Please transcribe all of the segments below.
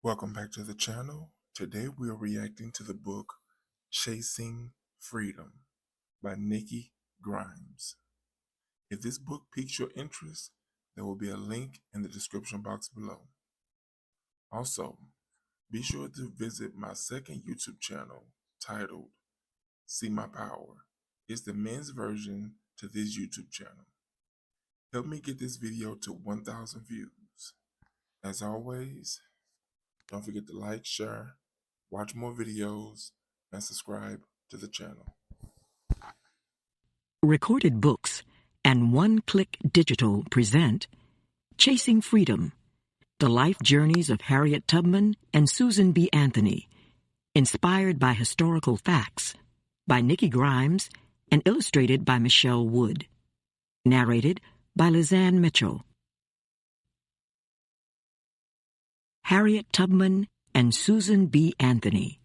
Welcome back to the channel. Today we are reacting to the book Chasing Freedom by Nikki Grimes. If this book piques your interest, there will be a link in the description box below. Also, be sure to visit my second YouTube channel titled See My Power. It's the men's version to this YouTube channel. Help me get this video to 1,000 views. As always, don't forget to like, share, watch more videos, and subscribe to the channel. Recorded Books and One Click Digital present Chasing Freedom, The Life Journeys of Harriet Tubman and Susan B. Anthony, inspired by historical facts, by Nikki Grimes and illustrated by Michelle Wood. Narrated by Lizanne Mitchell. Harriet Tubman and Susan B. Anthony.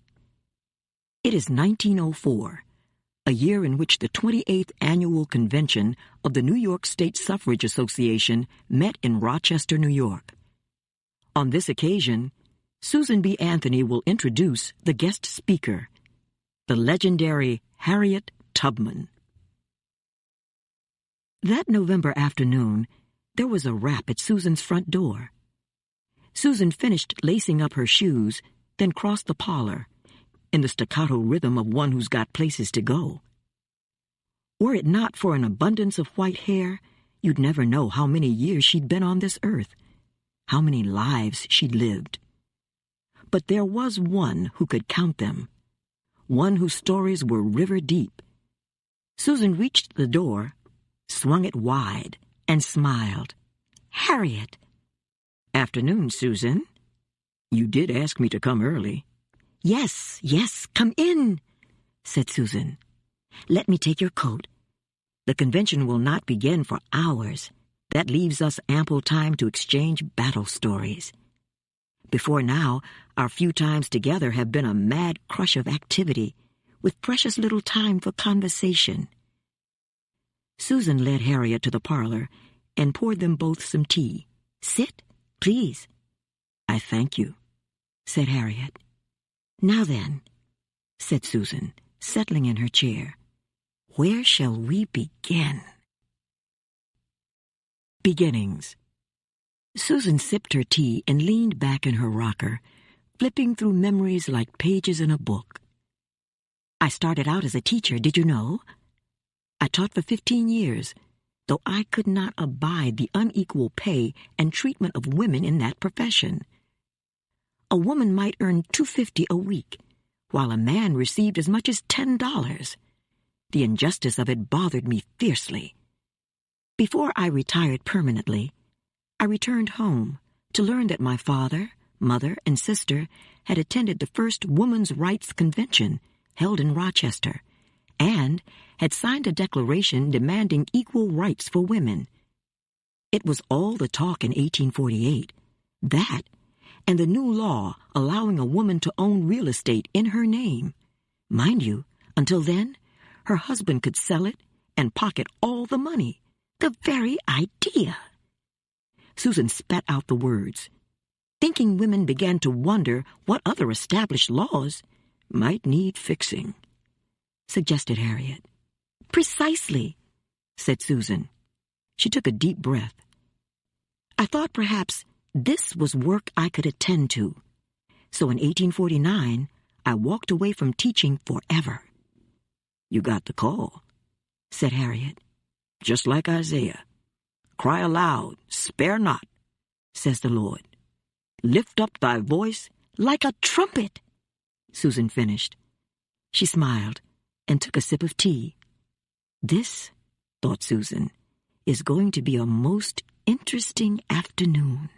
It is 1904, a year in which the 28th Annual Convention of the New York State Suffrage Association met in Rochester, New York. On this occasion, Susan B. Anthony will introduce the guest speaker, the legendary Harriet Tubman. That November afternoon, there was a rap at Susan's front door. Susan finished lacing up her shoes, then crossed the parlor, in the staccato rhythm of one who's got places to go. Were it not for an abundance of white hair, you'd never know how many years she'd been on this earth, how many lives she'd lived. But there was one who could count them, one whose stories were river deep. Susan reached the door, swung it wide, and smiled. "Harriet." "Afternoon, Susan. You did ask me to come early." Yes, come in," said Susan. "Let me take your coat. The convention will not begin for hours. That leaves us ample time to exchange battle stories. Before now, our few times together have been a mad crush of activity, with precious little time for conversation." Susan led Harriet to the parlor and poured them both some tea. "Sit, please." "I thank you," said Harriet. "Now then," said Susan, settling in her chair, "where shall we begin?" Beginnings. Susan sipped her tea and leaned back in her rocker, flipping through memories like pages in a book. "I started out as a teacher, did you know? I taught for 15 years, though I could not abide the unequal pay and treatment of women in that profession. A woman might earn $2.50 a week, while a man received as much as $10. The injustice of it bothered me fiercely. Before I retired permanently, I returned home to learn that my father, mother, and sister had attended the first Women's Rights Convention held in Rochester, and had signed a declaration demanding equal rights for women. It was all the talk in 1848, that, and the new law allowing a woman to own real estate in her name. Mind you, until then, her husband could sell it and pocket all the money. The very idea! Susan spat out the words. Thinking women began to wonder what other established laws might need fixing, suggested Harriet. "Precisely," said Susan. She took a deep breath. "I thought perhaps this was work I could attend to. So in 1849, I walked away from teaching forever." "You got the call," said Harriet. "Just like Isaiah. Cry aloud, spare not, says the Lord. Lift up thy voice like a trumpet," Susan finished. She smiled and took a sip of tea. This, thought Susan, is going to be a most interesting afternoon.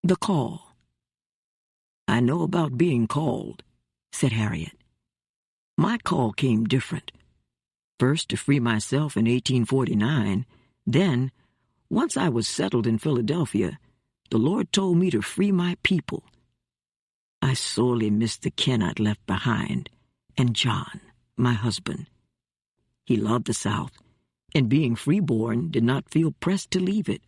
The call. "I know about being called," said Harriet. "My call came different. First to free myself in 1849, then, once I was settled in Philadelphia, the Lord told me to free my people. I sorely missed the kin I'd left behind, and John, my husband. He loved the South, and being freeborn did not feel pressed to leave it.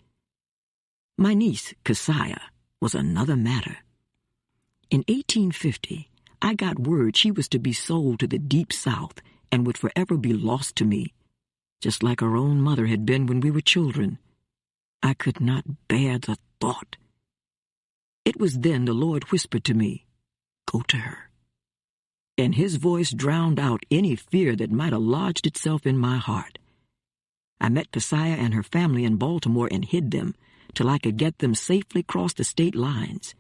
My niece, Keziah, was another matter. In 1850, I got word she was to be sold to the Deep South and would forever be lost to me, just like our own mother had been when we were children. I could not bear the thought. It was then the Lord whispered to me, "Go to her." And his voice drowned out any fear that might have lodged itself in my heart. I met Keziah and her family in Baltimore and hid them till I could get them safely across the state lines.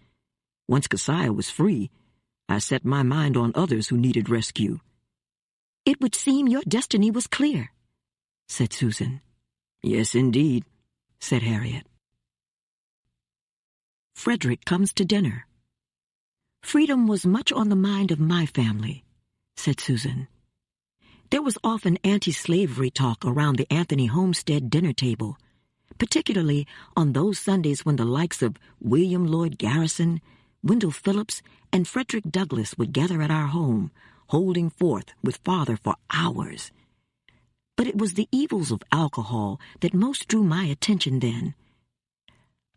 Once Keziah was free, I set my mind on others who needed rescue. "It would seem your destiny was clear," said Susan. "Yes, indeed," said Harriet. Frederick comes to dinner. "Freedom was much on the mind of my family," said Susan. "There was often anti-slavery talk around the Anthony Homestead dinner table, particularly on those Sundays when the likes of William Lloyd Garrison, Wendell Phillips, and Frederick Douglass would gather at our home, holding forth with Father for hours. But it was the evils of alcohol that most drew my attention then.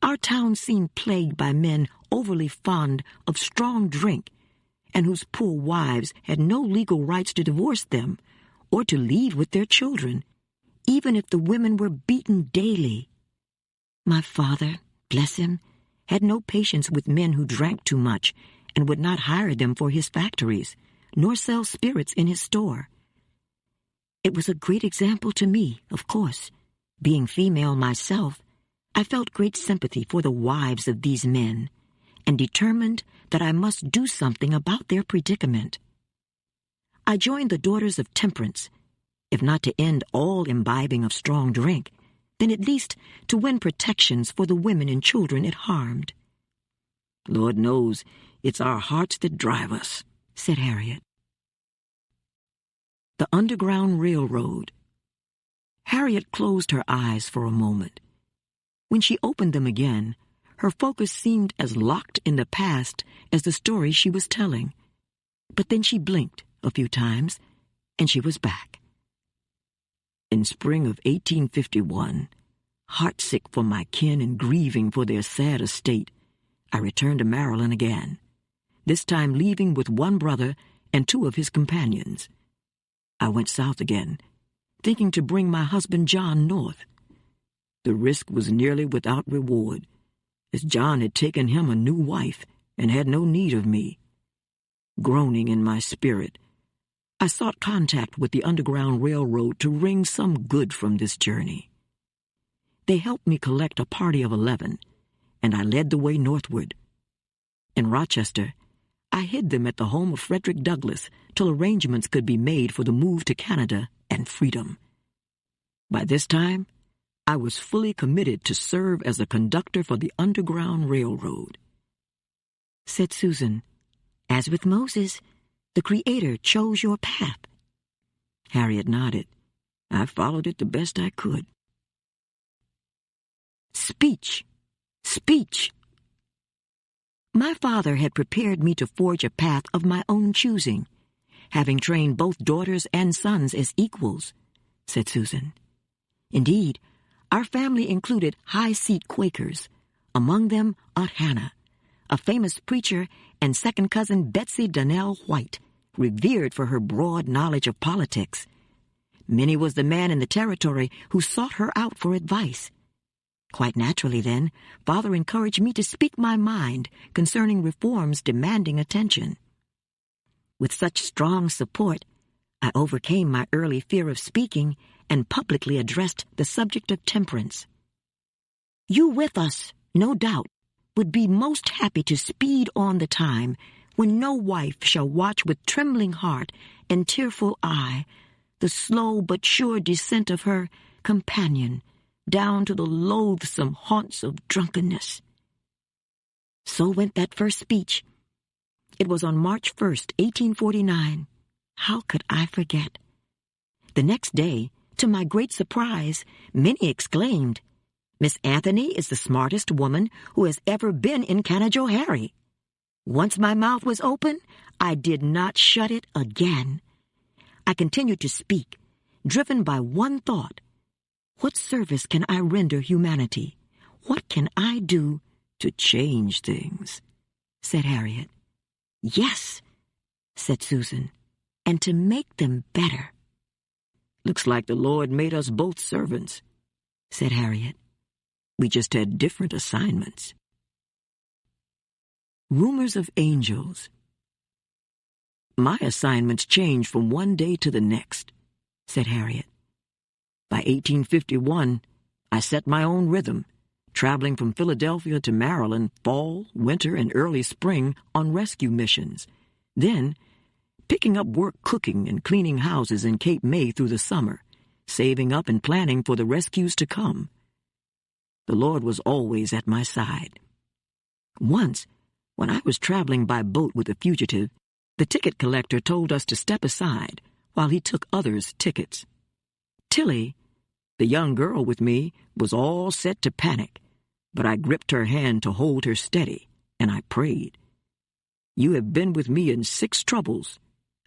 Our town seemed plagued by men overly fond of strong drink and whose poor wives had no legal rights to divorce them or to leave with their children, even if the women were beaten daily. My father, bless him, had no patience with men who drank too much and would not hire them for his factories, nor sell spirits in his store. It was a great example to me, of course. Being female myself, I felt great sympathy for the wives of these men, and determined that I must do something about their predicament. I joined the Daughters of Temperance, if not to end all imbibing of strong drink, then at least to win protections for the women and children it harmed. "Lord knows it's our hearts that drive us," said Harriet. The Underground Railroad. Harriet closed her eyes for a moment. When she opened them again, her focus seemed as locked in the past as the story she was telling. But then she blinked a few times, and she was back. In spring of 1851, heartsick for my kin and grieving for their sad estate, I returned to Maryland again, this time leaving with one brother and 2 of his companions. I went south again, thinking to bring my husband John north. The risk was nearly without reward, as John had taken him a new wife and had no need of me. Groaning in my spirit, I sought contact with the Underground Railroad to wring some good from this journey. They helped me collect a party of 11, and I led the way northward. In Rochester, I hid them at the home of Frederick Douglass till arrangements could be made for the move to Canada and freedom. By this time, I was fully committed to serve as a conductor for the Underground Railroad. Said Susan, "As with Moses, the Creator chose your path." Harriet nodded. I followed it the best I could. Speech. Speech. My father had prepared me to forge a path of my own choosing, having trained both daughters and sons as equals, said Susan. Indeed, our family included high-seat Quakers, among them Aunt Hannah, a famous preacher, and second cousin Betsy Donnell White, revered for her broad knowledge of politics. Minnie was the man in the territory who sought her out for advice. Quite naturally, then, Father encouraged me to speak my mind concerning reforms demanding attention. With such strong support, I overcame my early fear of speaking and publicly addressed the subject of temperance. You with us, no doubt, would be most happy to speed on the time when no wife shall watch with trembling heart and tearful eye the slow but sure descent of her companion down to the loathsome haunts of drunkenness. So went that first speech. It was on March 1st, 1849. How could I forget? The next day, to my great surprise, many exclaimed, "Miss Anthony is the smartest woman who has ever been in Canajoharie." Once my mouth was open, I did not shut it again. I continued to speak, driven by one thought. What service can I render humanity? What can I do To change things, said Harriet. Yes, said Susan, and to make them better. Looks like the Lord made us both servants, said Harriet. We just had different assignments. Rumors of angels. My assignments changed from one day to the next, said Harriet. By 1851, I set my own rhythm, traveling from Philadelphia to Maryland fall, winter, and early spring on rescue missions. Then, picking up work cooking and cleaning houses in Cape May through the summer, saving up and planning for the rescues to come. The Lord was always at my side. Once, when I was traveling by boat with a fugitive, the ticket collector told us to step aside while he took others' tickets. Tilly, the young girl with me, was all set to panic, but I gripped her hand to hold her steady, and I prayed. You have been with me in 6 troubles,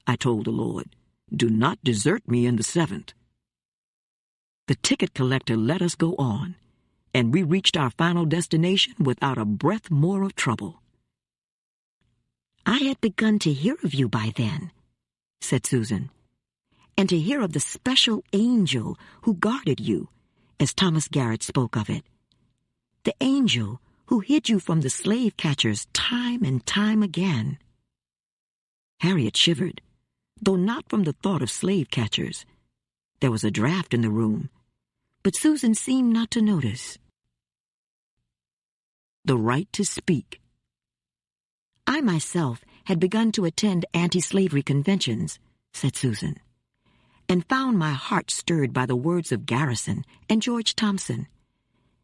I told the Lord. Do not desert me in the 7th. The ticket collector let us go on, and we reached our final destination without a breath more of trouble. I had begun to hear of you by then, said Susan, and to hear of the special angel who guarded you, as Thomas Garrett spoke of it. The angel who hid you from the slave catchers time and time again. Harriet shivered, though not from the thought of slave catchers. There was a draft in the room, but Susan seemed not to notice. The right to speak. I myself had begun to attend anti-slavery conventions, said Susan, and found my heart stirred by the words of Garrison and George Thompson.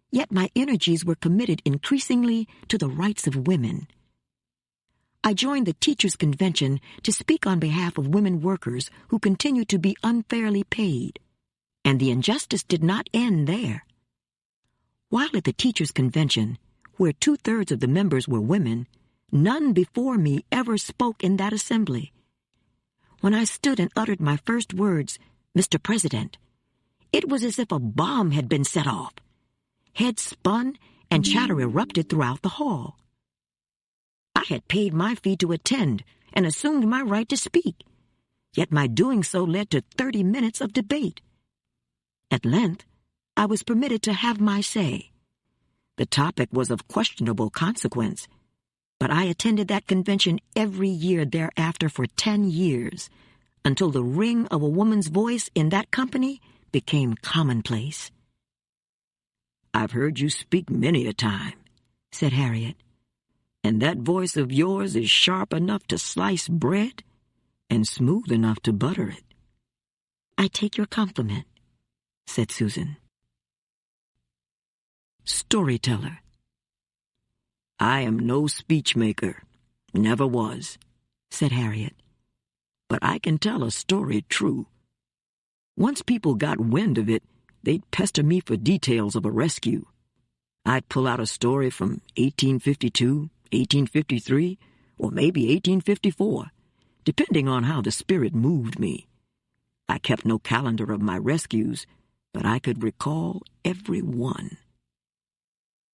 Yet my energies were committed increasingly to the rights of women. I joined the Teachers' Convention to speak on behalf of women workers who continued to be unfairly paid, and the injustice did not end there. While at the Teachers' Convention, where 2/3 of the members were women, none before me ever spoke in that assembly. When I stood and uttered my first words, Mr. President, it was as if a bomb had been set off. Heads spun and chatter erupted throughout the hall. I had paid my fee to attend and assumed my right to speak, yet my doing so led to 30 minutes of debate. At length, I was permitted to have my say. The topic was of questionable consequence, but I attended that convention every year thereafter for 10 years, until the ring of a woman's voice in that company became commonplace. I've heard you speak many a time, said Harriet, and that voice of yours is sharp enough to slice bread and smooth enough to butter it. I take your compliment, said Susan. Storyteller. I am no speech maker, never was, said Harriet, but I can tell a story true. Once people got wind of it, they'd pester me for details of a rescue. I'd pull out a story from 1852, 1853, or maybe 1854, depending on how the spirit moved me. I kept no calendar of my rescues, but I could recall every one.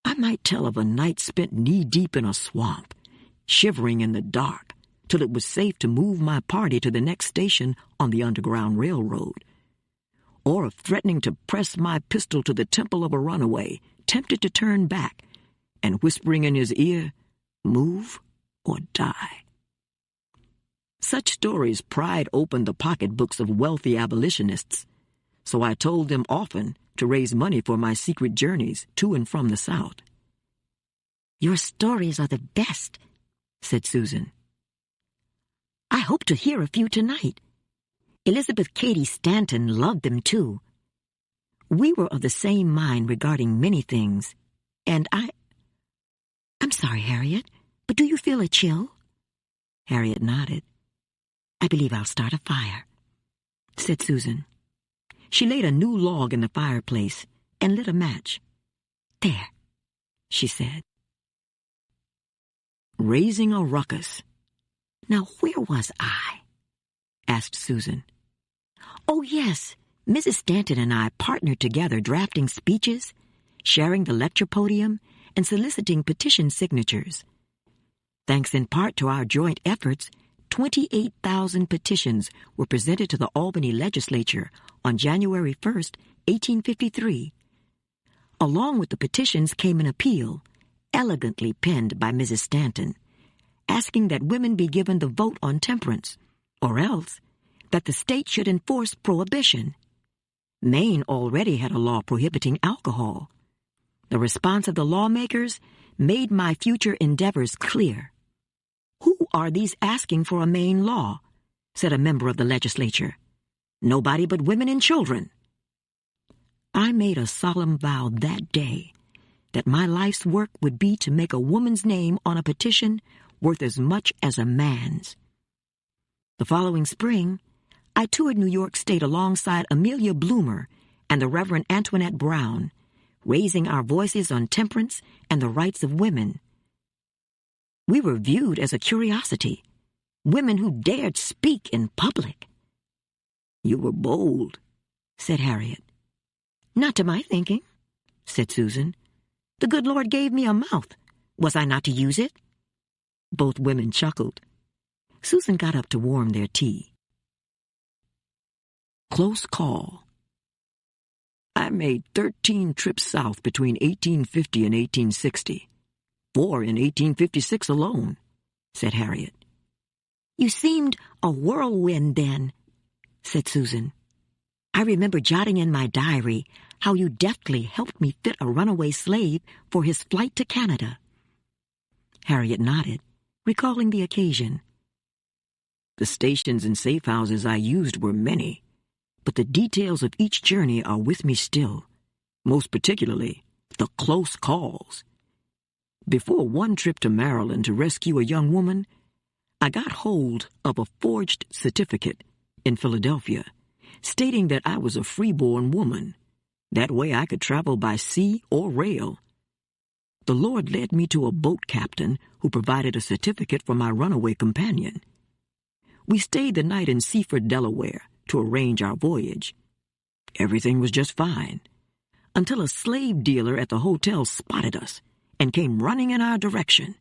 I might tell of a night spent knee-deep in a swamp, shivering in the dark, till it was safe to move my party to the next station on the Underground Railroad, or of threatening to press my pistol to the temple of a runaway, tempted to turn back, and whispering in his ear, "Move or die." Such stories pried open the pocketbooks of wealthy abolitionists, so I told them often to raise money for my secret journeys to and from the South. Your stories are the best, said Susan. I hope to hear a few tonight. Elizabeth Cady Stanton loved them too. We were of the same mind regarding many things, and I'm sorry, Harriet, but do you feel a chill? Harriet nodded. I believe I'll start a fire, said Susan. She laid a new log in the fireplace and lit a match. There, she said. Raising a ruckus. Now, where was I? Asked Susan. Oh, yes, Mrs. Stanton and I partnered together drafting speeches, sharing the lecture podium, and soliciting petition signatures. Thanks in part to our joint efforts, 28,000 petitions were presented to the Albany legislature on January 1st, 1853. Along with the petitions came an appeal, elegantly penned by Mrs. Stanton, asking that women be given the vote on temperance, or else that the state should enforce prohibition. Maine already had a law prohibiting alcohol. The response of the lawmakers made my future endeavors clear. "Who are these asking for a Maine law?" said a member of the legislature. "Nobody but women and children." I made a solemn vow that day that my life's work would be to make a woman's name on a petition worth as much as a man's. The following spring, I toured New York State alongside Amelia Bloomer and the Reverend Antoinette Brown, raising our voices on temperance and the rights of women. We were viewed as a curiosity, women who dared speak in public. "You were bold," said Harriet. "Not to my thinking," said Susan. "The good Lord gave me a mouth. Was I not to use it?" Both women chuckled. Susan got up to warm their tea. Close call. I made 13 trips south between 1850 and 1860. 4 in 1856 alone, said Harriet. "You seemed a whirlwind then," said Susan. "I remember jotting in my diary how you deftly helped me fit a runaway slave for his flight to Canada." Harriet nodded, recalling the occasion. "The stations and safe houses I used were many, but the details of each journey are with me still, most particularly the close calls. Before one trip to Maryland to rescue a young woman, I got hold of a forged certificate in Philadelphia stating that I was a freeborn woman. That way I could travel by sea or rail. The Lord led me to a boat captain who provided a certificate for my runaway companion. We stayed the night in Seaford, Delaware, to arrange our voyage. Everything was just fine, until a slave dealer at the hotel spotted us and came running in our direction.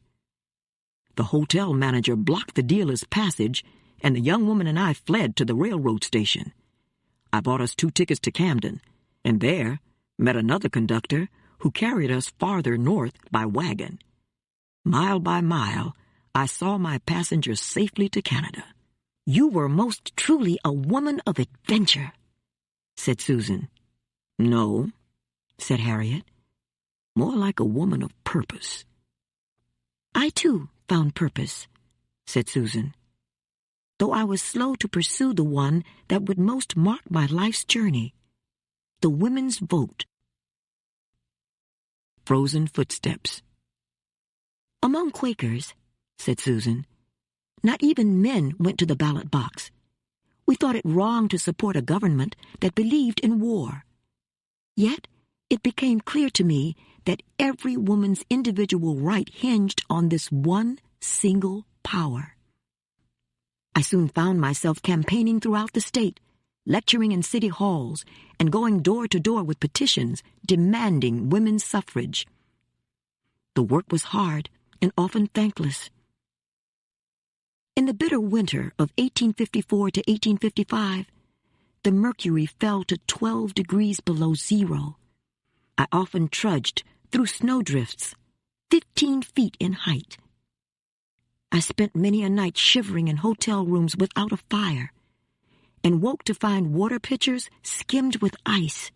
The hotel manager blocked the dealer's passage, and the young woman and I fled to the railroad station. I bought us 2 tickets to Camden, and there met another conductor who carried us farther north by wagon. Mile by mile, I saw my passengers safely to Canada. "You were most truly a woman of adventure," said Susan. "No," said Harriet. "More like a woman of purpose." "I, too, found purpose," said Susan, "though I was slow to pursue the one that would most mark my life's journey, the women's vote." Frozen footsteps. "Among Quakers," said Susan, "not even men went to the ballot box. We thought it wrong to support a government that believed in war. Yet it became clear to me that every woman's individual right hinged on this one single power. I soon found myself campaigning throughout the state, lecturing in city halls, and going door to door with petitions demanding women's suffrage. The work was hard and often thankless. In the bitter winter of 1854 to 1855, the mercury fell to 12 degrees below zero. I often trudged through snowdrifts, 15 feet in height. I spent many a night shivering in hotel rooms without a fire, and woke to find water pitchers skimmed with ice.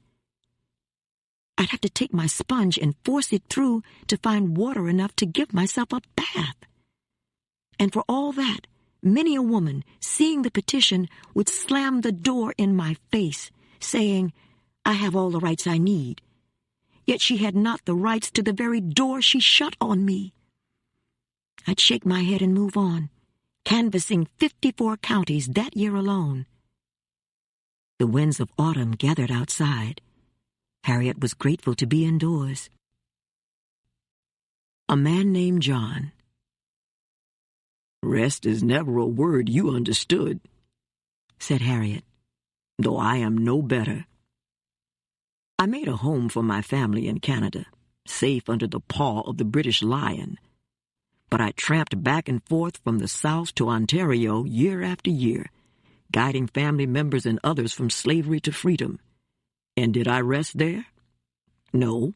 I'd have to take my sponge and force it through to find water enough to give myself a bath. And for all that, many a woman, seeing the petition, would slam the door in my face, saying, "I have all the rights I need." Yet she had not the rights to the very door she shut on me. I'd shake my head and move on, canvassing 54 counties that year alone. The winds of autumn gathered outside. Harriet was grateful to be indoors. A man named John. "Rest is never a word you understood," said Harriet, "though I am no better. I made a home for my family in Canada, safe under the paw of the British lion. But I tramped back and forth from the South to Ontario year after year, guiding family members and others from slavery to freedom. And did I rest there? No.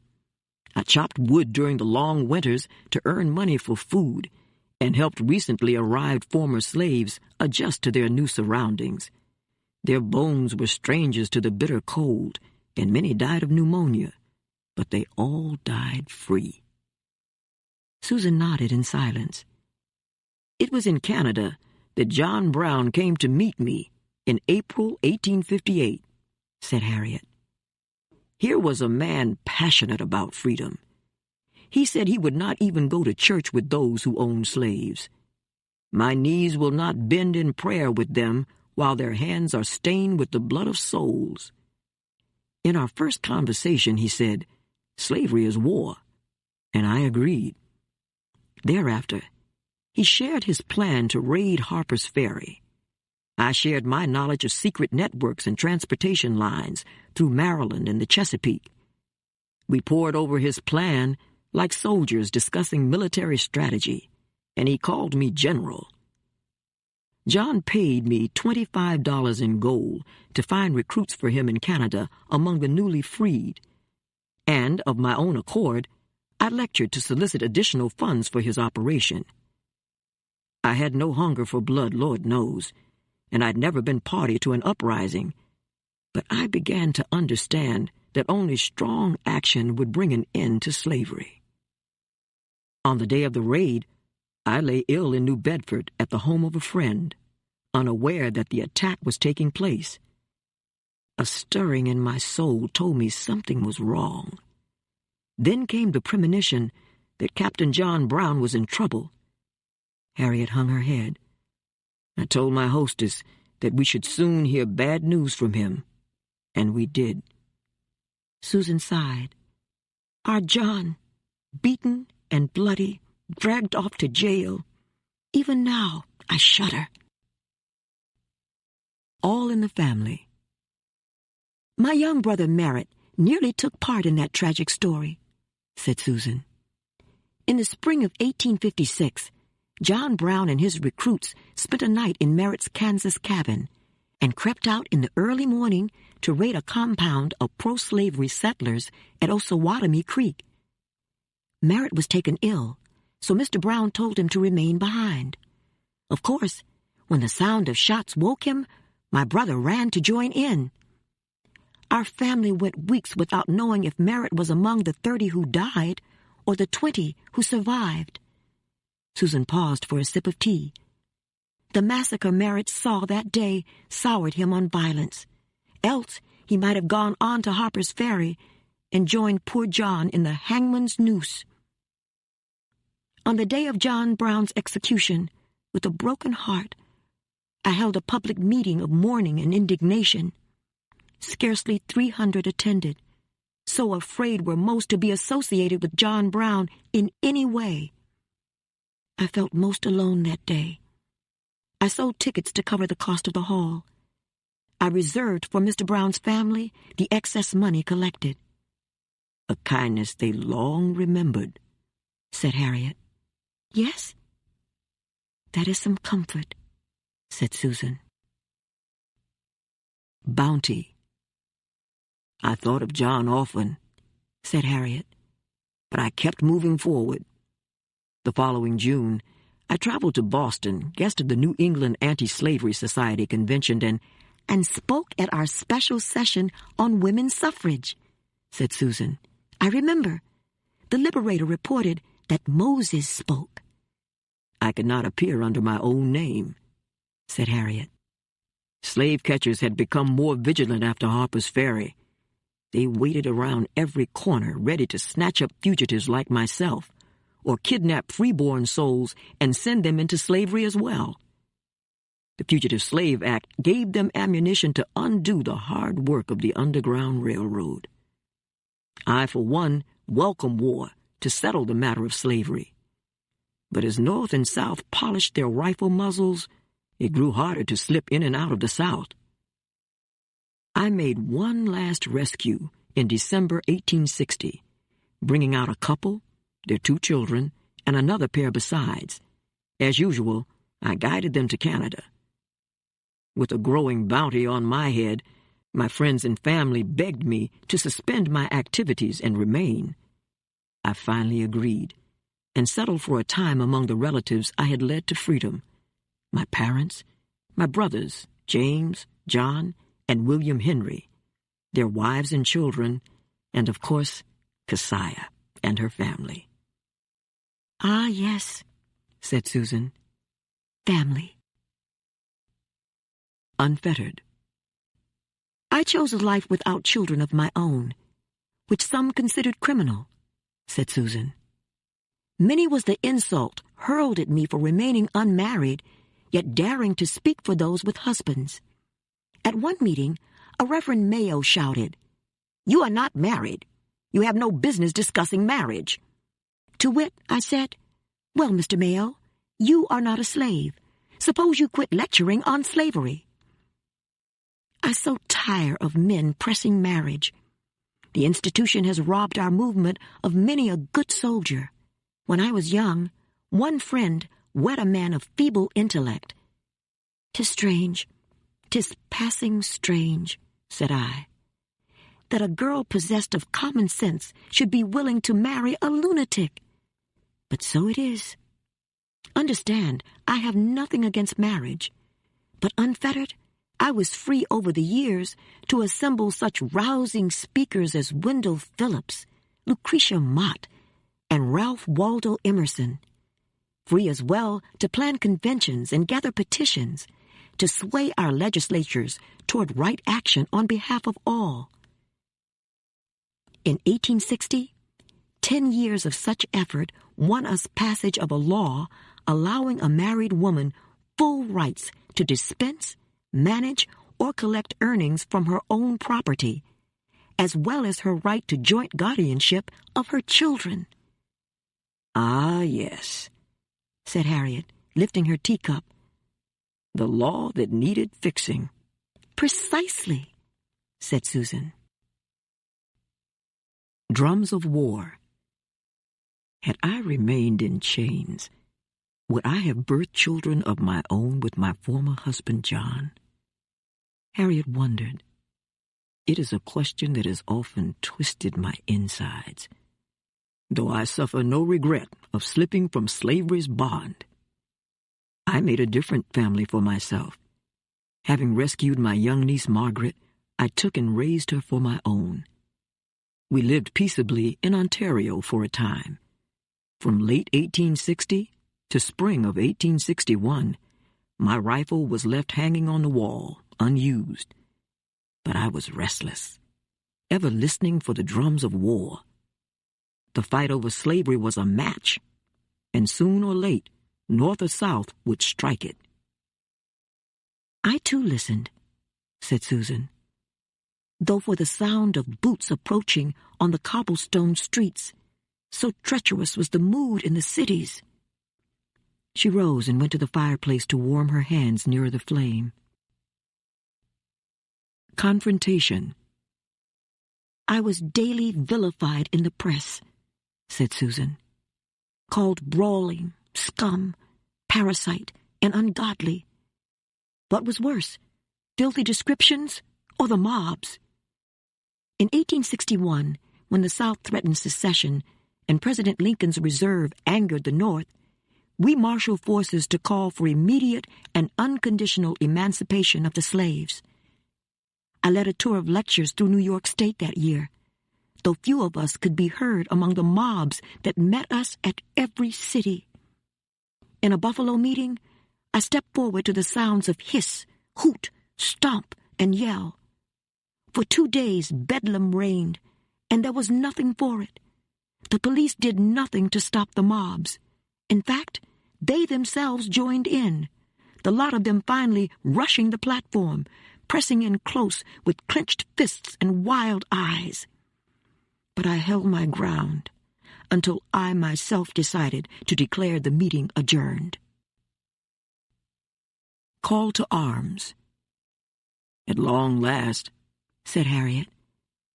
I chopped wood during the long winters to earn money for food and helped recently arrived former slaves adjust to their new surroundings. Their bones were strangers to the bitter cold, and many died of pneumonia, but they all died free. Susan nodded in silence. It was in Canada that John Brown came to meet me in April 1858, said Harriet. Here was a man passionate about freedom. He said he would not even go to church with those who owned slaves. My knees will not bend in prayer with them while their hands are stained with the blood of souls. In our first conversation, he said, slavery is war, and I agreed. Thereafter, he shared his plan to raid Harper's Ferry. I shared my knowledge of secret networks and transportation lines through Maryland and the Chesapeake. We pored over his plan like soldiers discussing military strategy, and he called me general. John paid me $25 in gold to find recruits for him in Canada among the newly freed, and of my own accord, I lectured to solicit additional funds for his operation. I had no hunger for blood, Lord knows, and I'd never been party to an uprising, but I began to understand that only strong action would bring an end to slavery. On the day of the raid, I lay ill in New Bedford at the home of a friend, unaware that the attack was taking place. A stirring in my soul told me something was wrong. Then came the premonition that Captain John Brown was in trouble. Harriet hung her head. I told my hostess that we should soon hear bad news from him, and we did. Susan sighed. Our John, beaten and bloody, dragged off to jail. Even now, I shudder. All in the family. My young brother Merritt nearly took part in that tragic story, said Susan. In the spring of 1856, John Brown and his recruits spent a night in Merritt's Kansas cabin and crept out in the early morning to raid a compound of pro-slavery settlers at Osawatomie Creek. Merritt was taken ill, so Mr. Brown told him to remain behind. Of course, when the sound of shots woke him, my brother ran to join in. Our family went weeks without knowing if Merritt was among the 30 who died or the 20 who survived. Susan paused for a sip of tea. The massacre Merritt saw that day soured him on violence. Else he might have gone on to Harper's Ferry and joined poor John in the hangman's noose. On the day of John Brown's execution, with a broken heart, I held a public meeting of mourning and indignation. Scarcely 300 attended, so afraid were most to be associated with John Brown in any way. I felt most alone that day. I sold tickets to cover the cost of the hall. I reserved for Mr. Brown's family the excess money collected. A kindness they long remembered, said Harriet. Yes? That is some comfort, said Susan. Bounty. I thought of John often, said Harriet, but I kept moving forward. The following June, I traveled to Boston, guested the New England Anti-Slavery Society convention, and spoke at our special session on women's suffrage, said Susan. I remember. The Liberator reported that Moses spoke. I could not appear under my own name, said Harriet. Slave catchers had become more vigilant after Harper's Ferry. They waited around every corner, ready to snatch up fugitives like myself, or kidnap freeborn souls and send them into slavery as well. The Fugitive Slave Act gave them ammunition to undo the hard work of the Underground Railroad. I, for one, welcome war to settle the matter of slavery. But as North and South polished their rifle muzzles, it grew harder to slip in and out of the South. I made one last rescue in December 1860, bringing out a couple, their 2 children, and another pair besides. As usual, I guided them to Canada. With a growing bounty on my head, my friends and family begged me to suspend my activities and remain. I finally agreed and settled for a time among the relatives I had led to freedom: my parents, my brothers, James, John, and William Henry, their wives and children, and of course, Keziah and her family. "Ah, yes," said Susan. "Family." Unfettered. "I chose a life without children of my own, which some considered criminal," said Susan. "Many was the insult hurled at me for remaining unmarried, yet daring to speak for those with husbands. At one meeting, a Reverend Mayo shouted, 'You are not married. You have no business discussing marriage.' To wit, I said, 'Well, Mr. Mayo, you are not a slave. Suppose you quit lecturing on slavery.' I so tire of men pressing marriage. The institution has robbed our movement of many a good soldier. When I was young, one friend wed a man of feeble intellect. 'Tis strange, 'tis passing strange,' said I, 'that a girl possessed of common sense should be willing to marry a lunatic. But so it is. Understand, I have nothing against marriage, but unfettered, I was free over the years to assemble such rousing speakers as Wendell Phillips, Lucretia Mott, and Ralph Waldo Emerson. Free as well to plan conventions and gather petitions to sway our legislatures toward right action on behalf of all. In 1860, 10 years of such effort won us passage of a law allowing a married woman full rights to dispense, manage, or collect earnings from her own property, as well as her right to joint guardianship of her children." Ah, yes, said Harriet, lifting her teacup. The law that needed fixing. "Precisely," said Susan. Drums of war. Had I remained in chains, would I have birthed children of my own with my former husband, John? Harriet wondered. It is a question that has often twisted my insides, though I suffer no regret of slipping from slavery's bond. I made a different family for myself. Having rescued my young niece Margaret, I took and raised her for my own. We lived peaceably in Ontario for a time. From late 1860 to spring of 1861, my rifle was left hanging on the wall, unused. But I was restless, ever listening for the drums of war. The fight over slavery was a match, and soon or late, North or South would strike it. "I too listened," said Susan, "though for the sound of boots approaching on the cobblestone streets, so treacherous was the mood in the cities." She rose and went to the fireplace to warm her hands nearer the flame. Confrontation. "I was daily vilified in the press," said Susan, "called brawling, scum, parasite, and ungodly. What was worse, filthy descriptions or the mobs? In 1861, when the South threatened secession and President Lincoln's reserve angered the North, we marshaled forces to call for immediate and unconditional emancipation of the slaves. I led a tour of lectures through New York State that year, though few of us could be heard among the mobs that met us at every city. In a Buffalo meeting, I stepped forward to the sounds of hiss, hoot, stomp, and yell. For 2 days bedlam reigned, and there was nothing for it. The police did nothing to stop the mobs. In fact, they themselves joined in, the lot of them finally rushing the platform, pressing in close with clenched fists and wild eyes. But I held my ground until I myself decided to declare the meeting adjourned. Call to arms. At long last, said Harriet,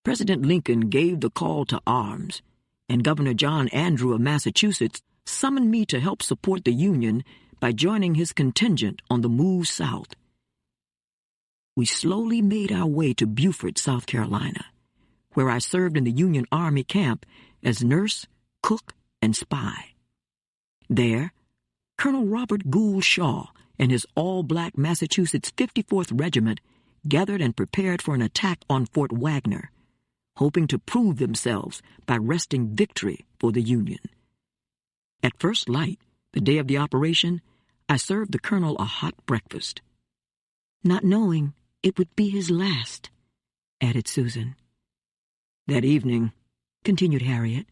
President Lincoln gave the call to arms, and Governor John Andrew of Massachusetts summoned me to help support the Union by joining his contingent on the move south. We slowly made our way to Beaufort, South Carolina, where I served in the Union Army camp as nurse, cook, and spy. There, Colonel Robert Gould Shaw and his all-black Massachusetts 54th Regiment gathered and prepared for an attack on Fort Wagner, hoping to prove themselves by wresting victory for the Union. At first light, the day of the operation, I served the colonel a hot breakfast, not knowing it would be his last, added Susan. That evening, continued Harriet,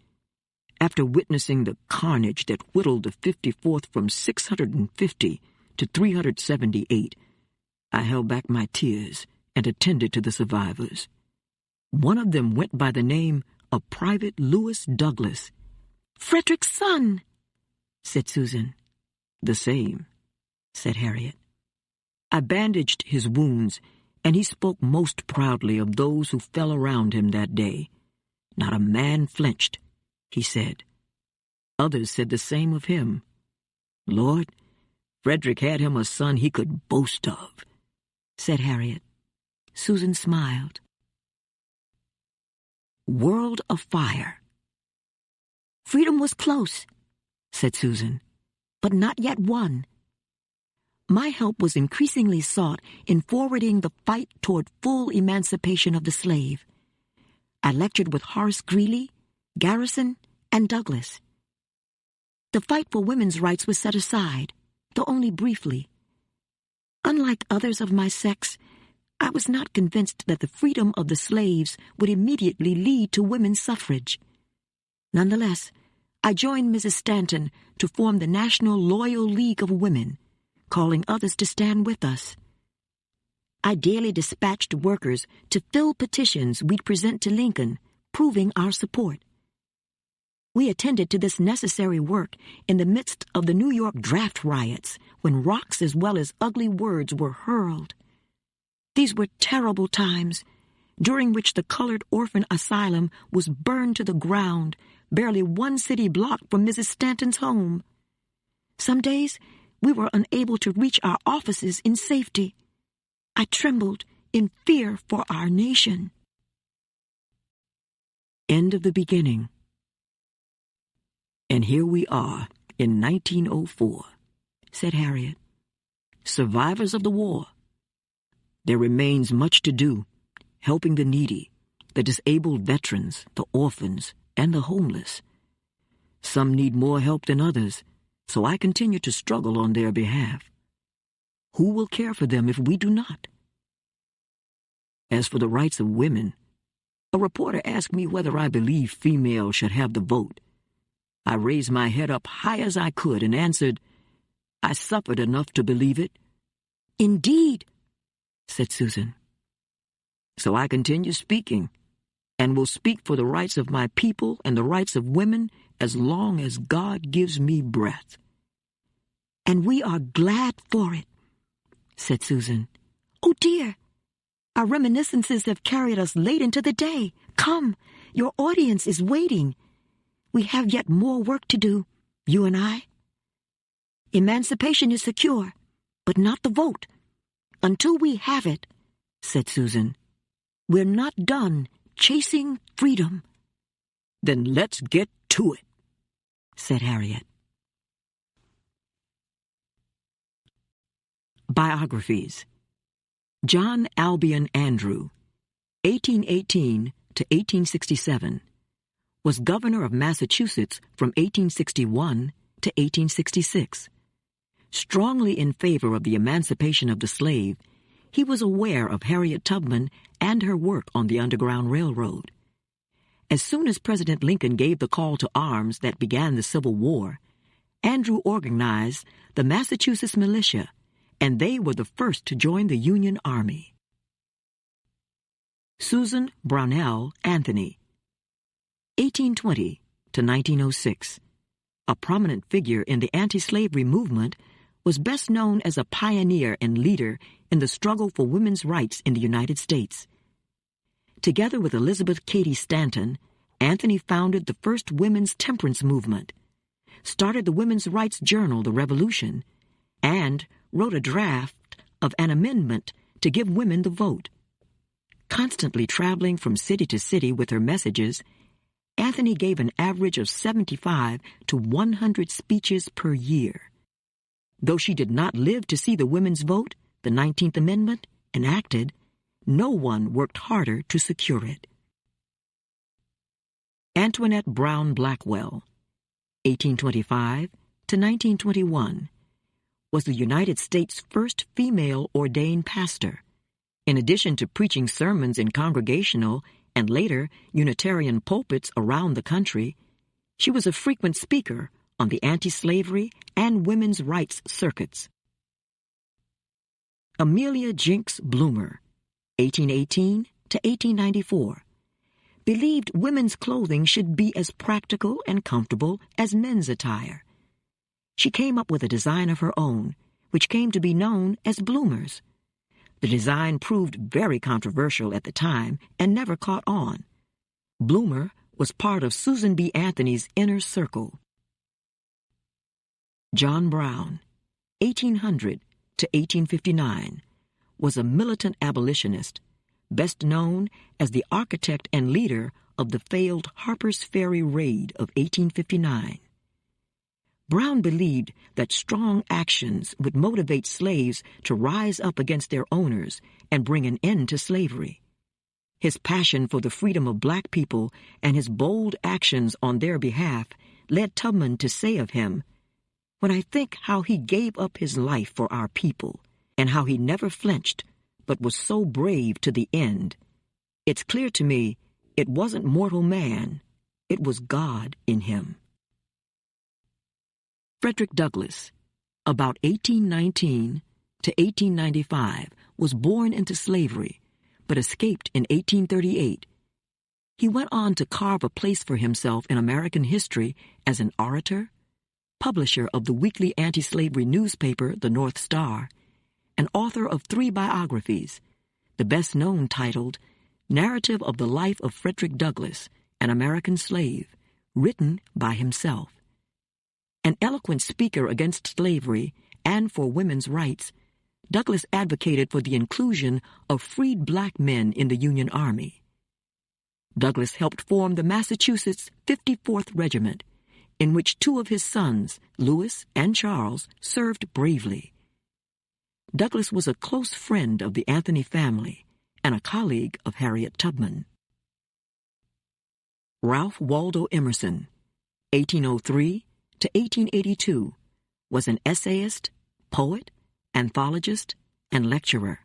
after witnessing the carnage that whittled the 54th from 650 to 378, I held back my tears and attended to the survivors. One of them went by the name of Private Lewis Douglas. Frederick's son, said Susan. The same, said Harriet. I bandaged his wounds, and he spoke most proudly of those who fell around him that day. Not a man flinched, he said. Others said the same of him. Lord, Frederick had him a son he could boast of, said Harriet. Susan smiled. World of Fire. freedom was close, said Susan, but not yet won. My help was increasingly sought in forwarding the fight toward full emancipation of the slave. I lectured with Horace Greeley, Garrison, and Douglas. The fight for women's rights was set aside, though only briefly. Unlike others of my sex, I was not convinced that the freedom of the slaves would immediately lead to women's suffrage. Nonetheless, I joined Mrs. Stanton to form the National Loyal League of Women, calling others to stand with us. I daily dispatched workers to fill petitions we'd present to Lincoln, proving our support. We attended to this necessary work in the midst of the New York draft riots, when rocks as well as ugly words were hurled. These were terrible times, during which the colored orphan asylum was burned to the ground, barely one city block from Mrs. Stanton's home. Some days, we were unable to reach our offices in safety. I trembled in fear for our nation. End of the beginning. And here we are in 1904, said Harriet, survivors of the war. There remains much to do, helping the needy, the disabled veterans, the orphans, and the homeless. Some need more help than others, so I continue to struggle on their behalf. Who will care for them if we do not? As for the rights of women, a reporter asked me whether I believe females should have the vote. I raised my head up high as I could and answered, I suffered enough to believe it. Indeed, said Susan. So I continue speaking, and will speak for the rights of my people and the rights of women as long as God gives me breath. And we are glad for it, said Susan. Oh dear, our reminiscences have carried us late into the day. Come, your audience is waiting. We have yet more work to do, you and I. Emancipation is secure, but not the vote. Until we have it, said Susan, we're not done chasing freedom. Then let's get to it, said Harriet. Biographies. John Albion Andrew, 1818 to 1867, was governor of Massachusetts from 1861 to 1866. Strongly in favor of the emancipation of the slave, he was aware of Harriet Tubman and her work on the Underground Railroad. As soon as President Lincoln gave the call to arms that began the Civil War, Andrew organized the Massachusetts Militia, and they were the first to join the Union Army. Susan Brownell Anthony, 1820 to 1906, a prominent figure in the anti-slavery movement, was best known as a pioneer and leader in the struggle for women's rights in the United States. Together with Elizabeth Cady Stanton, Anthony founded the first women's temperance movement, started the women's rights journal, The Revolution, and wrote a draft of an amendment to give women the vote. Constantly traveling from city to city with her messages, Anthony gave an average of 75 to 100 speeches per year. Though she did not live to see the women's vote, the 19th Amendment, enacted, no one worked harder to secure it. Antoinette Brown Blackwell, 1825 to 1921, was the United States' first female ordained pastor. In addition to preaching sermons in congregational and later Unitarian pulpits around the country, she was a frequent speaker on the anti-slavery and women's rights circuits. Amelia Jinks Bloomer, 1818 to 1894, believed women's clothing should be as practical and comfortable as men's attire. She came up with a design of her own, which came to be known as bloomers. The design proved very controversial at the time and never caught on. Bloomer was part of Susan B. Anthony's inner circle. John Brown, 1800 to 1859, was a militant abolitionist, best known as the architect and leader of the failed Harper's Ferry raid of 1859. Brown believed that strong actions would motivate slaves to rise up against their owners and bring an end to slavery. His passion for the freedom of black people and his bold actions on their behalf led Tubman to say of him, "When I think how he gave up his life for our people and how he never flinched but was so brave to the end, it's clear to me it wasn't mortal man, it was God in him." Frederick Douglass, about 1819 to 1895, was born into slavery, but escaped in 1838. He went on to carve a place for himself in American history as an orator, publisher of the weekly anti-slavery newspaper, The North Star, and author of 3 biographies, the best known titled Narrative of the Life of Frederick Douglass, an American Slave, written by himself. An eloquent speaker against slavery and for women's rights, Douglass advocated for the inclusion of freed black men in the Union Army. Douglass helped form the Massachusetts 54th Regiment, in which 2 of his sons, Louis and Charles, served bravely. Douglass was a close friend of the Anthony family and a colleague of Harriet Tubman. Ralph Waldo Emerson, 1803 to 1882, was an essayist, poet, anthologist, and lecturer.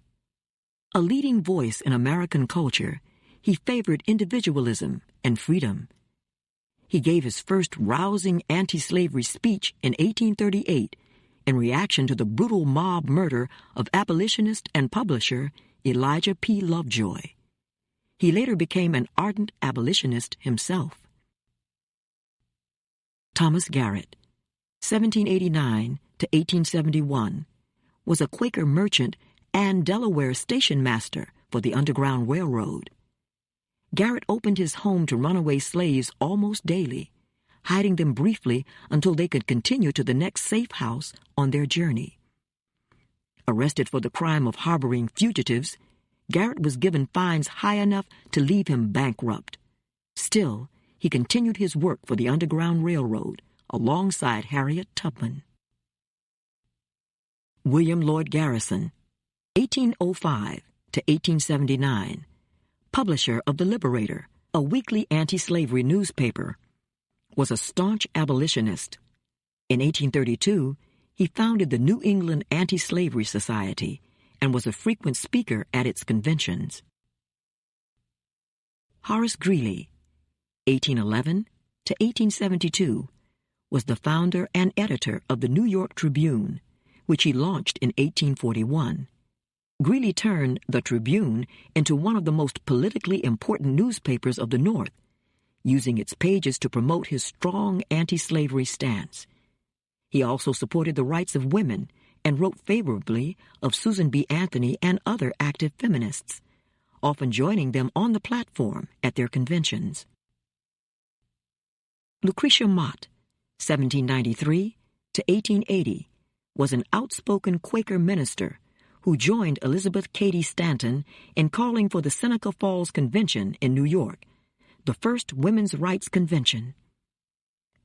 A leading voice in American culture, he favored individualism and freedom. He gave his first rousing anti-slavery speech in 1838 in reaction to the brutal mob murder of abolitionist and publisher Elijah P. Lovejoy. He later became an ardent abolitionist himself. Thomas Garrett, 1789 to 1871, was a Quaker merchant and Delaware station master for the Underground Railroad. Garrett opened his home to runaway slaves almost daily, hiding them briefly until they could continue to the next safe house on their journey. Arrested for the crime of harboring fugitives, Garrett was given fines high enough to leave him bankrupt. Still, he continued his work for the Underground Railroad alongside Harriet Tubman. William Lloyd Garrison, 1805 to 1879, publisher of The Liberator, a weekly anti-slavery newspaper, was a staunch abolitionist. In 1832, he founded the New England Anti-Slavery Society and was a frequent speaker at its conventions. Horace Greeley, 1811 to 1872, was the founder and editor of the New York Tribune, which he launched in 1841. Greeley turned the Tribune into one of the most politically important newspapers of the North, using its pages to promote his strong anti-slavery stance. He also supported the rights of women and wrote favorably of Susan B. Anthony and other active feminists, often joining them on the platform at their conventions. Lucretia Mott, 1793 to 1880, was an outspoken Quaker minister who joined Elizabeth Cady Stanton in calling for the Seneca Falls Convention in New York, the first women's rights convention.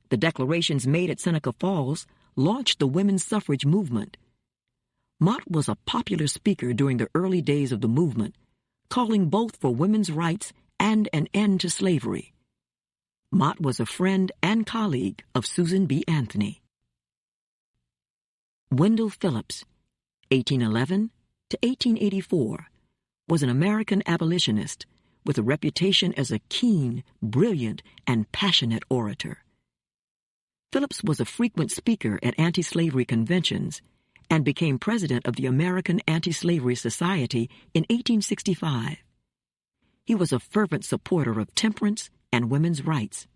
The declarations made at Seneca Falls launched the women's suffrage movement. Mott was a popular speaker during the early days of the movement, calling both for women's rights and an end to slavery. Mott was a friend and colleague of Susan B. Anthony. Wendell Phillips, 1811 to 1884, was an American abolitionist with a reputation as a keen, brilliant, and passionate orator. Phillips was a frequent speaker at anti-slavery conventions and became president of the American Anti-Slavery Society in 1865. He was a fervent supporter of temperance and women's rights.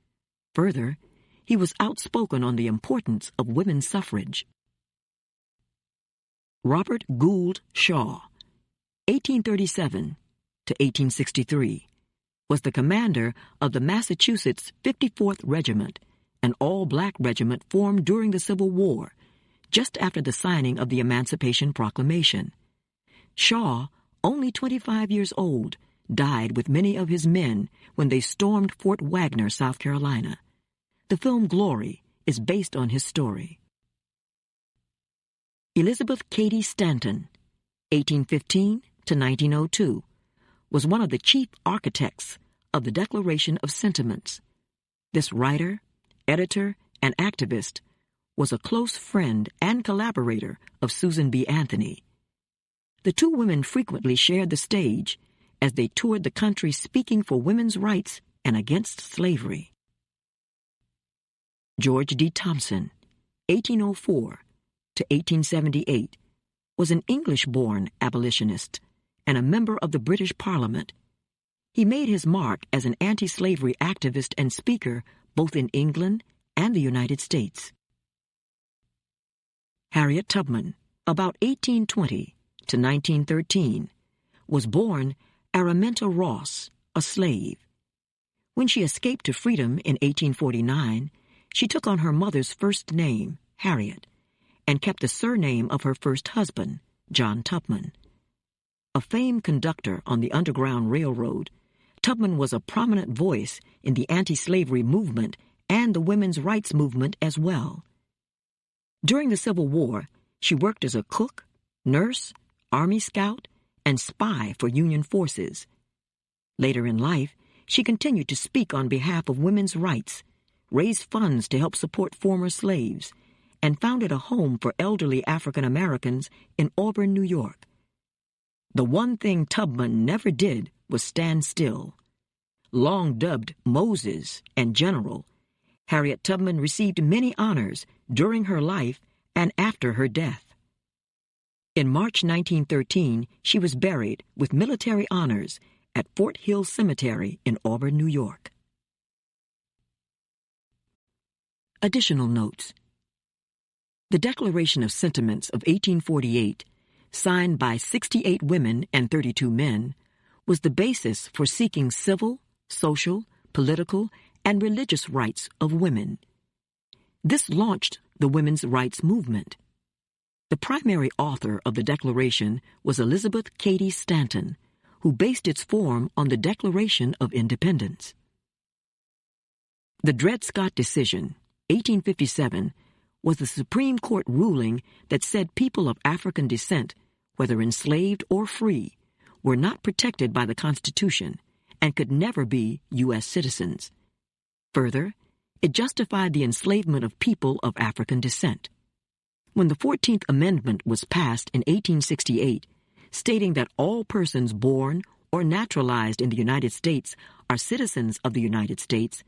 Further, he was outspoken on the importance of women's suffrage. Robert Gould Shaw, 1837 to 1863, was the commander of the Massachusetts 54th Regiment, an all-black regiment formed during the Civil War, just after the signing of the Emancipation Proclamation. Shaw, only 25 years old, died with many of his men when they stormed Fort Wagner, South Carolina. The film Glory is based on his story. Elizabeth Cady Stanton, 1815 to 1902, was one of the chief architects of the Declaration of Sentiments. This writer, editor, and activist was a close friend and collaborator of Susan B. Anthony. The two women frequently shared the stage as they toured the country speaking for women's rights and against slavery. George D. Thompson, 1804 to 1878, was an English-born abolitionist and a member of the British Parliament. He made his mark as an anti-slavery activist and speaker both in England and the United States. Harriet Tubman, about 1820 to 1913, was born Araminta Ross, a slave. When she escaped to freedom in 1849, she took on her mother's first name, Harriet, and kept the surname of her first husband, John Tubman. A famed conductor on the Underground Railroad, Tubman was a prominent voice in the anti-slavery movement and the women's rights movement as well. During the Civil War, she worked as a cook, nurse, Army scout, and spy for Union forces. Later in life, she continued to speak on behalf of women's rights, raise funds to help support former slaves, and founded a home for elderly African Americans in Auburn, New York. The one thing Tubman never did was stand still. Long dubbed Moses and General, Harriet Tubman received many honors during her life and after her death. In March 1913, she was buried with military honors at Fort Hill Cemetery in Auburn, New York. Additional notes. The Declaration of Sentiments of 1848, signed by 68 women and 32 men, was the basis for seeking civil, social, political, and religious rights of women. This launched the women's rights movement. The primary author of the Declaration was Elizabeth Cady Stanton, who based its form on the Declaration of Independence. The Dred Scott decision, 1857, was the Supreme Court ruling that said people of African descent, whether enslaved or free, were not protected by the Constitution and could never be U.S. citizens. Further, it justified the enslavement of people of African descent. When the 14th Amendment was passed in 1868, stating that all persons born or naturalized in the United States are citizens of the United States,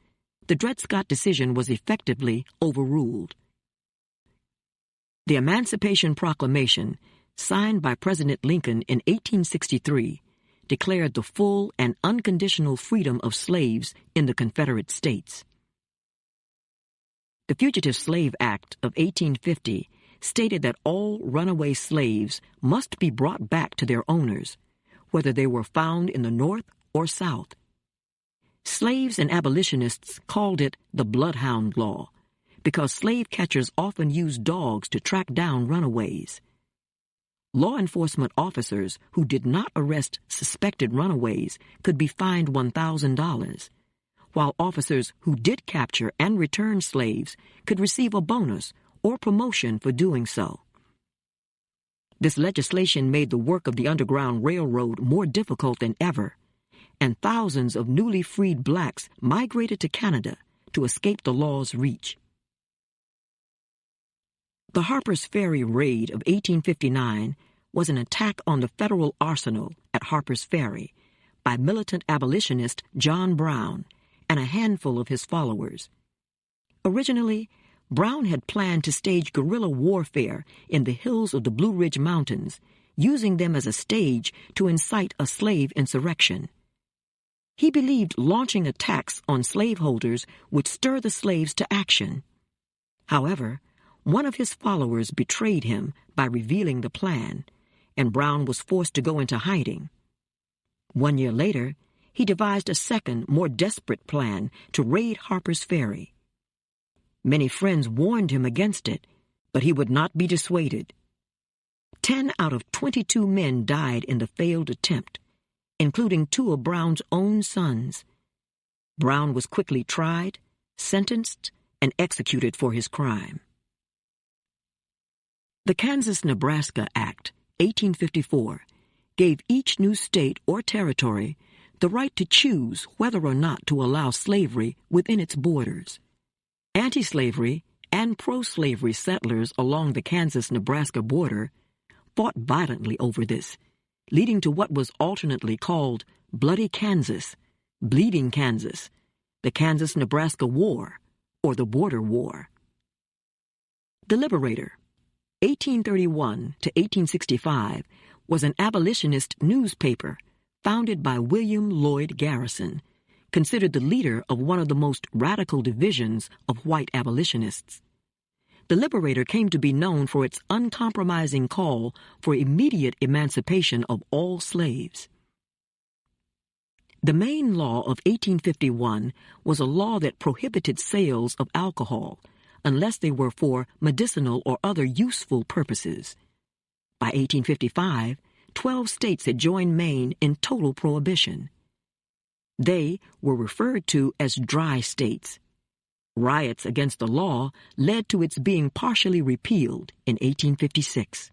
the Dred Scott decision was effectively overruled. The Emancipation Proclamation, signed by President Lincoln in 1863, declared the full and unconditional freedom of slaves in the Confederate States. The Fugitive Slave Act of 1850 stated that all runaway slaves must be brought back to their owners, whether they were found in the North or South. Slaves and abolitionists called it the bloodhound law because slave catchers often used dogs to track down runaways. Law enforcement officers who did not arrest suspected runaways could be fined $1,000, while officers who did capture and return slaves could receive a bonus or promotion for doing so. This legislation made the work of the Underground Railroad more difficult than ever, and thousands of newly freed blacks migrated to Canada to escape the law's reach. The Harper's Ferry raid of 1859 was an attack on the federal arsenal at Harper's Ferry by militant abolitionist John Brown and a handful of his followers. Originally, Brown had planned to stage guerrilla warfare in the hills of the Blue Ridge Mountains, using them as a stage to incite a slave insurrection. He believed launching attacks on slaveholders would stir the slaves to action. However, one of his followers betrayed him by revealing the plan, and Brown was forced to go into hiding. 1 year later, he devised a second, more desperate plan to raid Harper's Ferry. Many friends warned him against it, but he would not be dissuaded. 10 out of 22 men died in the failed attempt, including 2 of Brown's own sons. Brown was quickly tried, sentenced, and executed for his crime. The Kansas-Nebraska Act, 1854, gave each new state or territory the right to choose whether or not to allow slavery within its borders. Anti-slavery and pro-slavery settlers along the Kansas-Nebraska border fought violently over this, leading to what was alternately called Bloody Kansas, Bleeding Kansas, the Kansas-Nebraska War, or the Border War. The Liberator, 1831 to 1865, was an abolitionist newspaper founded by William Lloyd Garrison, considered the leader of one of the most radical divisions of white abolitionists. The Liberator came to be known for its uncompromising call for immediate emancipation of all slaves. The Maine Law of 1851 was a law that prohibited sales of alcohol unless they were for medicinal or other useful purposes. By 1855, 12 states had joined Maine in total prohibition. They were referred to as dry states. Riots against the law led to its being partially repealed in 1856.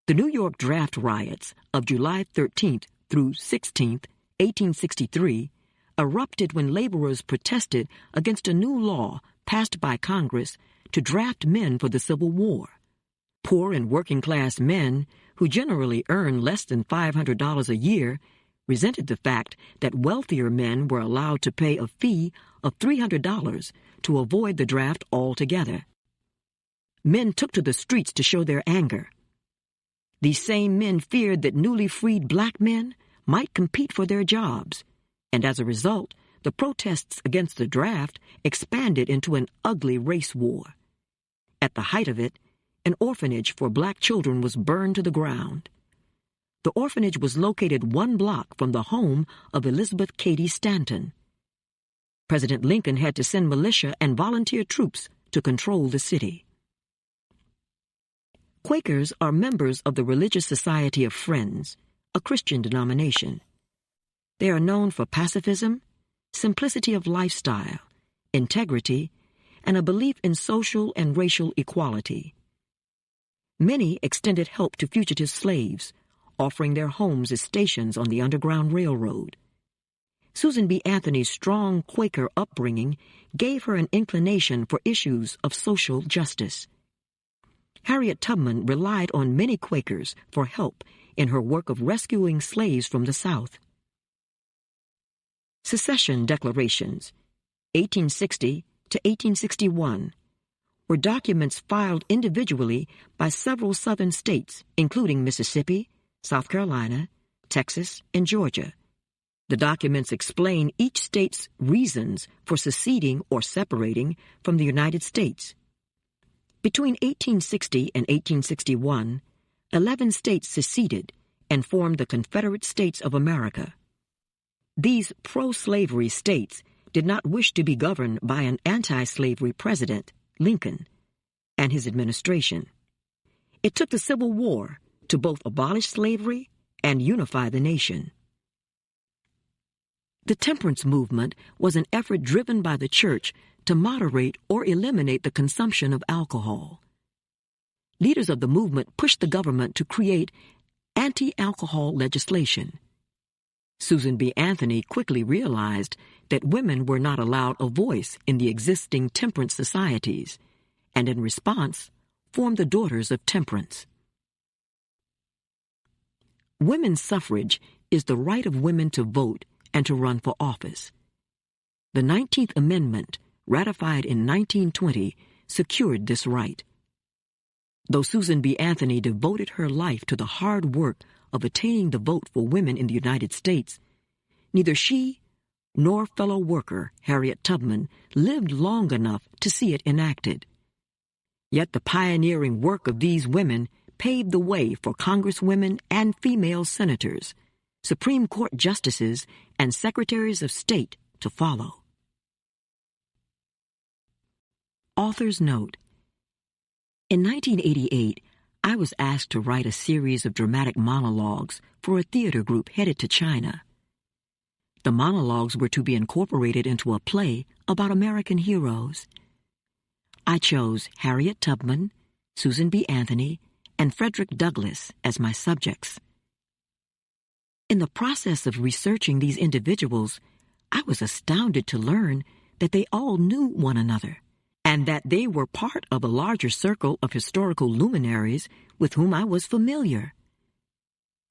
The New York draft riots of July 13th through 16th, 1863, erupted when laborers protested against a new law passed by Congress to draft men for the Civil War. Poor and working-class men, who generally earned less than $500 a year, resented the fact that wealthier men were allowed to pay a fee of $300 to avoid the draft altogether. Men took to the streets to show their anger. These same men feared that newly freed black men might compete for their jobs, and as a result, the protests against the draft expanded into an ugly race war. At the height of it, an orphanage for black children was burned to the ground. The orphanage was located 1 block from the home of Elizabeth Cady Stanton. President Lincoln had to send militia and volunteer troops to control the city. Quakers are members of the Religious Society of Friends, a Christian denomination. They are known for pacifism, simplicity of lifestyle, integrity, and a belief in social and racial equality. Many extended help to fugitive slaves, offering their homes as stations on the Underground Railroad. Susan B. Anthony's strong Quaker upbringing gave her an inclination for issues of social justice. Harriet Tubman relied on many Quakers for help in her work of rescuing slaves from the South. Secession declarations, 1860 to 1861, were documents filed individually by several Southern states, including Mississippi, South Carolina, Texas, and Georgia. The documents explain each state's reasons for seceding or separating from the United States. Between 1860 and 1861, 11 states seceded and formed the Confederate States of America. These pro-slavery states did not wish to be governed by an anti-slavery president, Lincoln, and his administration. It took the Civil War to both abolish slavery and unify the nation. The temperance movement was an effort driven by the church to moderate or eliminate the consumption of alcohol. Leaders of the movement pushed the government to create anti-alcohol legislation. Susan B. Anthony quickly realized that women were not allowed a voice in the existing temperance societies, and in response, formed the Daughters of Temperance. Women's suffrage is the right of women to vote and to run for office. The 19th Amendment, ratified in 1920, secured this right. Though Susan B. Anthony devoted her life to the hard work of attaining the vote for women in the United States, neither she nor fellow worker Harriet Tubman lived long enough to see it enacted. Yet the pioneering work of these women paved the way for congresswomen and female senators, Supreme Court justices, and secretaries of state to follow. Author's note: in 1988, I was asked to write a series of dramatic monologues for a theater group headed to China. The monologues were to be incorporated into a play about American heroes. I chose Harriet Tubman, Susan B. Anthony, and Frederick Douglass as my subjects. In the process of researching these individuals, I was astounded to learn that they all knew one another, and that they were part of a larger circle of historical luminaries with whom I was familiar.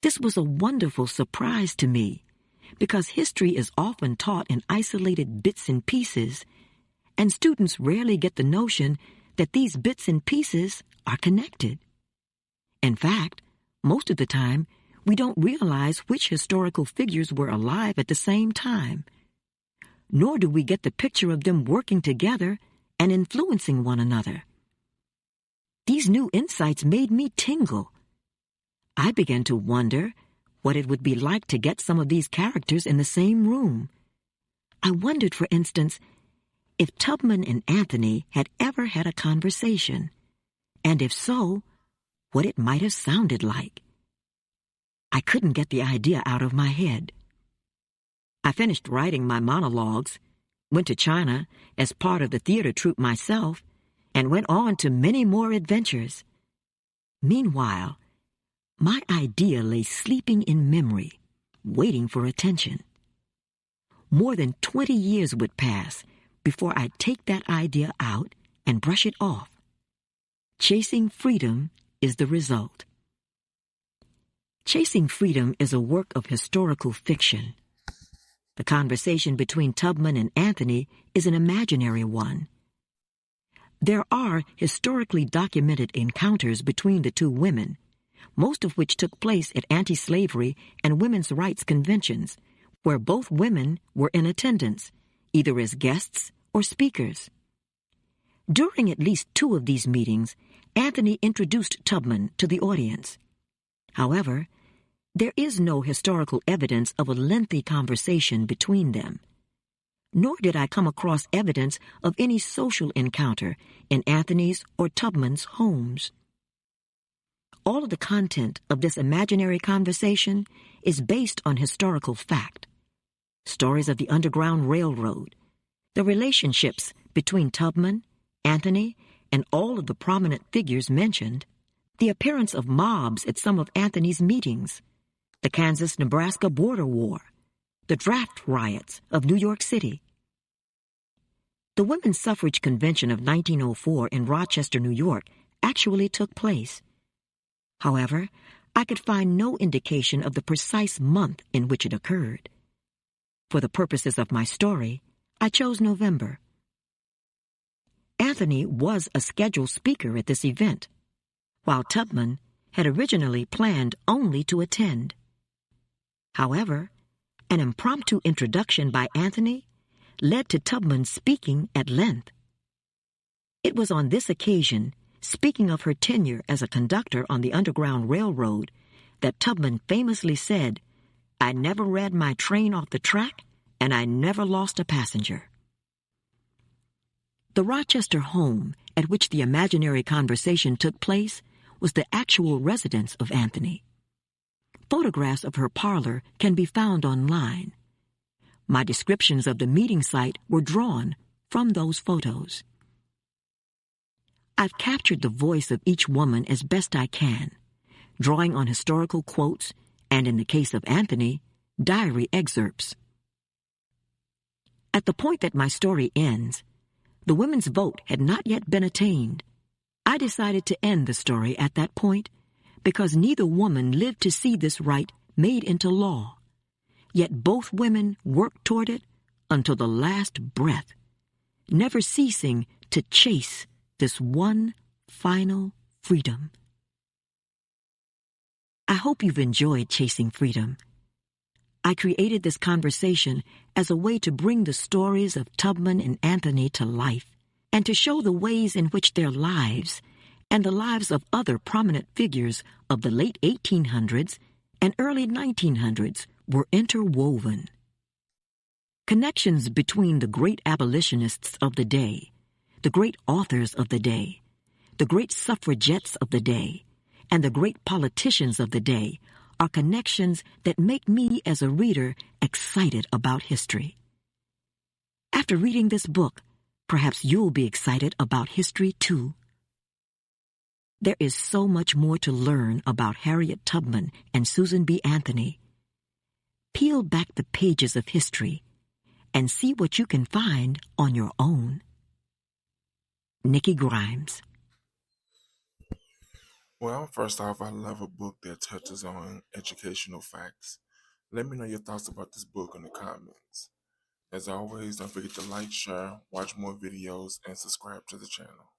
This was a wonderful surprise to me, because history is often taught in isolated bits and pieces, and students rarely get the notion that these bits and pieces are connected. In fact, most of the time, we don't realize which historical figures were alive at the same time, nor do we get the picture of them working together and influencing one another. These new insights made me tingle. I began to wonder what it would be like to get some of these characters in the same room. I wondered, for instance, if Tubman and Anthony had ever had a conversation, and if so, what it might have sounded like. I couldn't get the idea out of my head. I finished writing my monologues, went to China as part of the theater troupe myself, and went on to many more adventures. Meanwhile, my idea lay sleeping in memory, waiting for attention. More than 20 years would pass before I'd take that idea out and brush it off. Chasing Freedom is the result. Chasing Freedom is a work of historical fiction. The conversation between Tubman and Anthony is an imaginary one. There are historically documented encounters between the two women, most of which took place at anti-slavery and women's rights conventions, where both women were in attendance, either as guests or speakers. During at least 2 of these meetings, Anthony introduced Tubman to the audience. However, there is no historical evidence of a lengthy conversation between them. Nor did I come across evidence of any social encounter in Anthony's or Tubman's homes. All of the content of this imaginary conversation is based on historical fact. Stories of the Underground Railroad, the relationships between Tubman, Anthony, and all of the prominent figures mentioned, the appearance of mobs at some of Anthony's meetings, the Kansas-Nebraska border war, the draft riots of New York City. The Women's Suffrage Convention of 1904 in Rochester, New York, actually took place. However, I could find no indication of the precise month in which it occurred. For the purposes of my story, I chose November. Anthony was a scheduled speaker at this event, while Tubman had originally planned only to attend. However, an impromptu introduction by Anthony led to Tubman speaking at length. It was on this occasion, speaking of her tenure as a conductor on the Underground Railroad, that Tubman famously said, I never read my train off the track, and I never lost a passenger. The Rochester home at which the imaginary conversation took place was the actual residence of Anthony. Photographs of her parlor can be found online. My descriptions of the meeting site were drawn from those photos. I've captured the voice of each woman as best I can, drawing on historical quotes and, in the case of Anthony, diary excerpts. At the point that my story ends, the women's vote had not yet been attained. I decided to end the story at that point because neither woman lived to see this right made into law. Yet both women worked toward it until the last breath, never ceasing to chase this one final freedom. I hope you've enjoyed Chasing Freedom. I created this conversation as a way to bring the stories of Tubman and Anthony to life and to show the ways in which their lives and the lives of other prominent figures of the late 1800s and early 1900s were interwoven. Connections between the great abolitionists of the day, the great authors of the day, the great suffragettes of the day, and the great politicians of the day are connections that make me as a reader excited about history. After reading this book, perhaps you'll be excited about history too. There is so much more to learn about Harriet Tubman and Susan B. Anthony. Peel back the pages of history and see what you can find on your own. Nikki Grimes. Well, first off, I love a book that touches on educational facts. Let me know your thoughts about this book in the comments. As always, don't forget to like, share, watch more videos, and subscribe to the channel.